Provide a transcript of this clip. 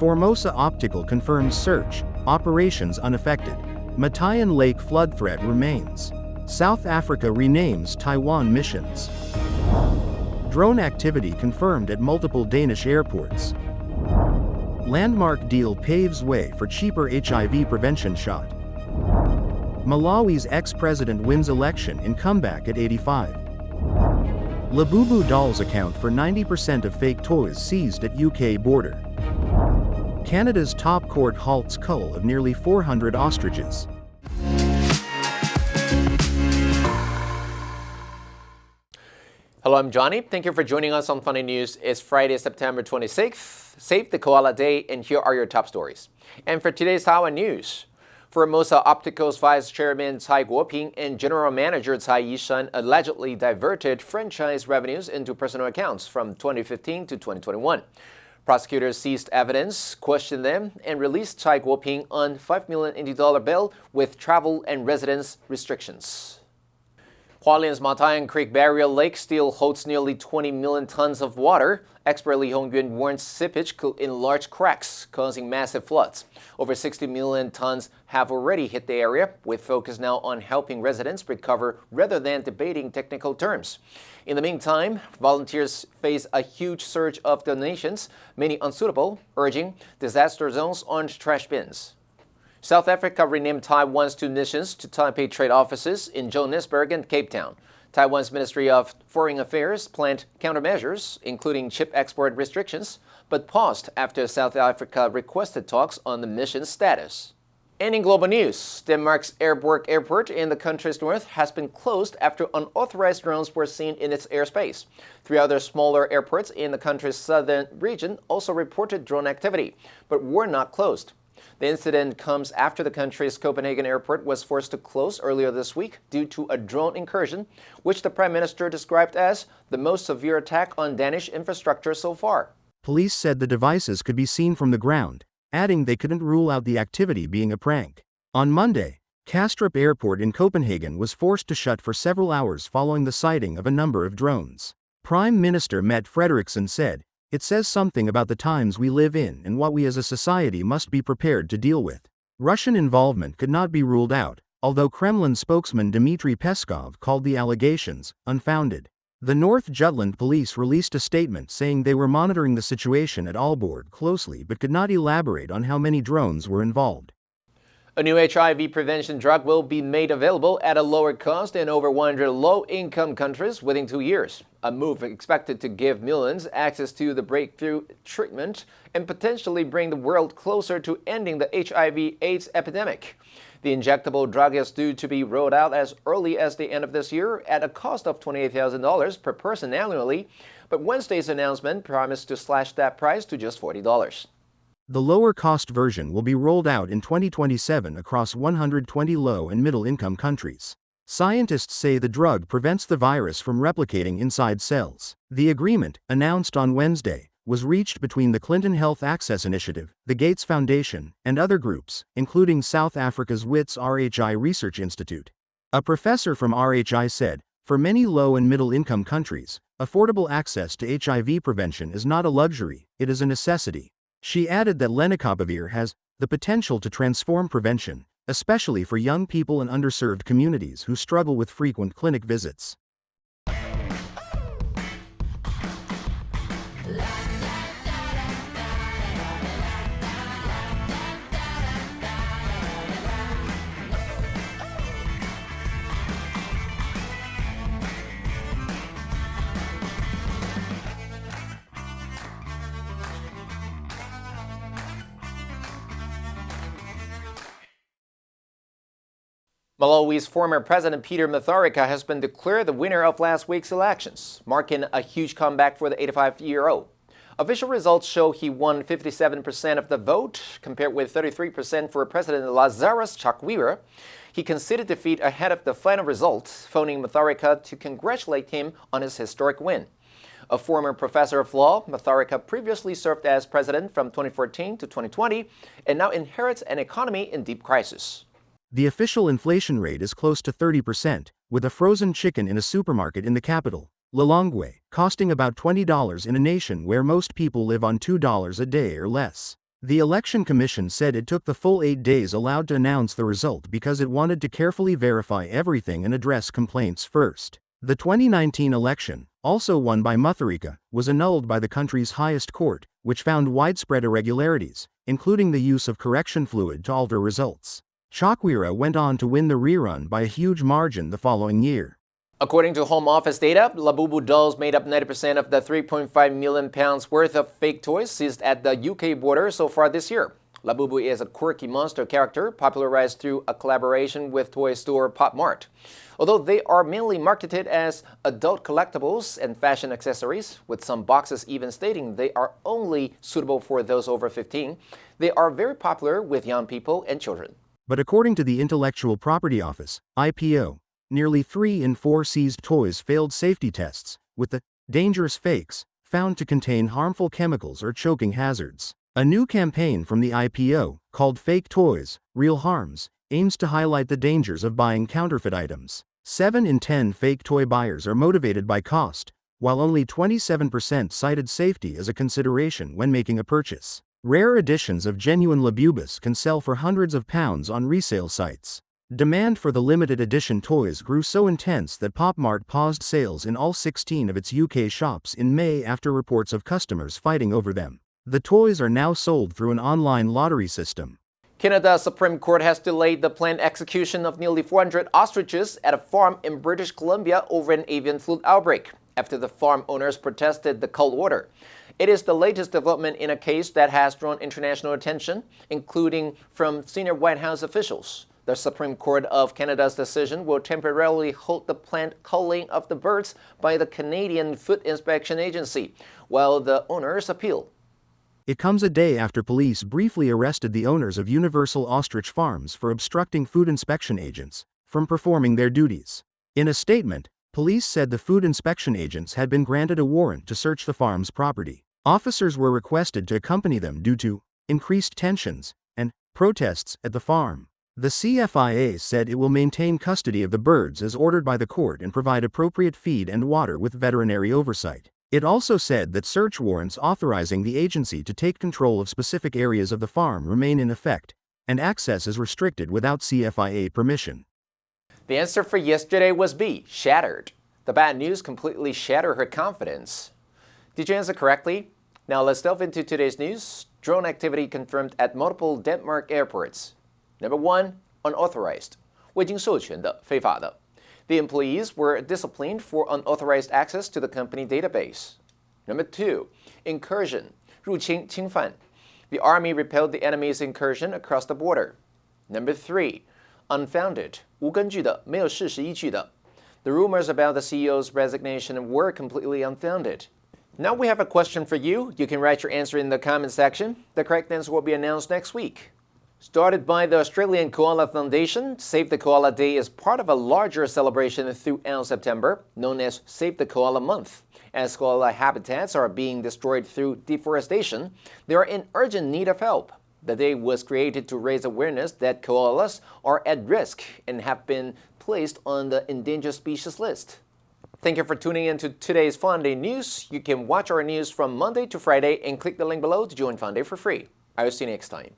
Formosa Optical confirms search, operations unaffected. Mataian Lake flood threat remains. South Africa renames Taiwan missions. Drone activity confirmed at multiple Danish airports. Landmark deal paves way for cheaper HIV prevention shot. Malawi's ex-president wins election in comeback at 85. Labubu dolls account for 90% of fake toys seized at UK border. Canada's top court halts cull of nearly 400 ostriches. Hello, I'm Johnny. Thank you for joining us on Funny News. It's Friday, September 26th. Save the Koala Day, and here are your top stories. And for today's Taiwan news, Formosa Optical's Vice Chairman Cai Guoping and General Manager Cai Yishan allegedly diverted franchise revenues into personal accounts from 2015 to 2021. Prosecutors seized evidence, questioned them, and released Cai Guoping on $5 million bail with travel and residence restrictions. Hualien's Mataian Creek Barrier Lake still holds nearly 20 million tons of water. Expert Li Hongyuan warns seepage could enlarge cracks, causing massive floods. Over 60 million tons have already hit the area, with focus now on helping residents recover rather than debating technical terms. In the meantime, volunteers face a huge surge of donations, many unsuitable, urging disaster zones on trash bins. South Africa renamed Taiwan's two missions to Taipei trade offices in Johannesburg and Cape Town. Taiwan's Ministry of Foreign Affairs planned countermeasures, including chip export restrictions, but paused after South Africa requested talks on the mission's status. And in global news, Denmark's Aalborg Airport in the country's north has been closed after unauthorized drones were seen in its airspace. 3 other smaller airports in the country's southern region also reported drone activity, but were not closed. The incident comes after the country's Copenhagen airport was forced to close earlier this week due to a drone incursion, which the Prime Minister described as the most severe attack on Danish infrastructure so far. Police said the devices could be seen from the ground, adding they couldn't rule out the activity being a prank. On Monday, Kastrup Airport in Copenhagen was forced to shut for several hours following the sighting of a number of drones. Prime Minister Mette Frederiksen said, "It says something about the times we live in and what we as a society must be prepared to deal with." Russian involvement could not be ruled out, although Kremlin spokesman Dmitry Peskov called the allegations unfounded. The North Jutland police released a statement saying they were monitoring the situation at Aalborg closely but could not elaborate on how many drones were involved. A new HIV prevention drug will be made available at a lower cost in over 100 low-income countries within 2 years, a move expected to give millions access to the breakthrough treatment and potentially bring the world closer to ending the HIV/AIDS epidemic. The injectable drug is due to be rolled out as early as the end of this year at a cost of $28,000 per person annually, but Wednesday's announcement promised to slash that price to just $40. The lower-cost version will be rolled out in 2027 across 120 low- and middle-income countries. Scientists say the drug prevents the virus from replicating inside cells. The agreement, announced on Wednesday, was reached between the Clinton Health Access Initiative, the Gates Foundation, and other groups, including South Africa's Wits RHI Research Institute. A professor from RHI said, "For many low- and middle-income countries, affordable access to HIV prevention is not a luxury, it is a necessity." She added that lenacapavir has the potential to transform prevention, especially for young people and underserved communities who struggle with frequent clinic visits. Malawi's former President Peter Mutharika has been declared the winner of last week's elections, marking a huge comeback for the 85-year-old. Official results show he won 57% of the vote, compared with 33% for President Lazarus Chakwera. He conceded defeat ahead of the final result, phoning Mutharika to congratulate him on his historic win. A former professor of law, Mutharika previously served as president from 2014 to 2020 and now inherits an economy in deep crisis. The official inflation rate is close to 30%, with a frozen chicken in a supermarket in the capital, Lilongwe, costing about $20 in a nation where most people live on $2 a day or less. The Election Commission said it took the full 8 days allowed to announce the result because it wanted to carefully verify everything and address complaints first. The 2019 election, also won by Mataian, was annulled by the country's highest court, which found widespread irregularities, including the use of correction fluid to alter results. Chakwera went on to win the rerun by a huge margin the following year. According to Home Office data, Labubu dolls made up 90% of the £3.5 million worth of fake toys seized at the UK border so far this year. Labubu is a quirky monster character popularized through a collaboration with toy store Pop Mart. Although they are mainly marketed as adult collectibles and fashion accessories, with some boxes even stating they are only suitable for those over 15, they are very popular with young people and children. But according to the Intellectual Property Office, IPO, nearly 3 in 4 seized toys failed safety tests, with the dangerous fakes found to contain harmful chemicals or choking hazards. A new campaign from the IPO, called Fake Toys, Real Harms, aims to highlight the dangers of buying counterfeit items. 7 in 10 fake toy buyers are motivated by cost, while only 27% cited safety as a consideration when making a purchase. Rare editions of genuine Labubus can sell for hundreds of pounds on resale sites. Demand for the limited edition toys grew so intense that Pop Mart paused sales in all 16 of its UK shops in May after reports of customers fighting over them. The toys are now sold through an online lottery system. Canada's Supreme Court has delayed the planned execution of nearly 400 ostriches at a farm in British Columbia over an avian flu outbreak, after the farm owners protested the Cull order. It is the latest development in a case that has drawn international attention, including from senior White House officials. The Supreme Court of Canada's decision will temporarily halt the planned culling of the birds by the Canadian Food Inspection Agency, while the owners appeal. It comes a day after police briefly arrested the owners of Universal Ostrich Farms for obstructing food inspection agents from performing their duties. In a statement, police said the food inspection agents had been granted a warrant to search the farm's property. Officers were requested to accompany them due to increased tensions and protests at the farm. The CFIA said it will maintain custody of the birds as ordered by the court and provide appropriate feed and water with veterinary oversight. It also said that search warrants authorizing the agency to take control of specific areas of the farm remain in effect, and access is restricted without CFIA permission. The answer for yesterday was B, shattered. The bad news completely shattered her confidence. Did you answer correctly? Now let's delve into today's news. Drone activity confirmed at multiple Denmark airports. Number 1, unauthorized, 未经授权的，非法的。The employees were disciplined for unauthorized access to the company database. Number 2, incursion, 入侵、侵犯. The army repelled the enemy's incursion across the border. Number 3, unfounded, 无根据的，没有事实依据的. The rumors about the CEO's resignation were completely unfounded. Now we have a question for you. You can write your answer in the comment section. The correct answer will be announced next week. Started by the Australian Koala Foundation, Save the Koala Day is part of a larger celebration throughout September, known as Save the Koala Month. As koala habitats are being destroyed through deforestation, they are in urgent need of help. The day was created to raise awareness that koalas are at risk and have been placed on the endangered species list. Thank you for tuning in to today's FUNDAY news. You can watch our news from Monday to Friday and click the link below to join FUNDAY for free. I will see you next time.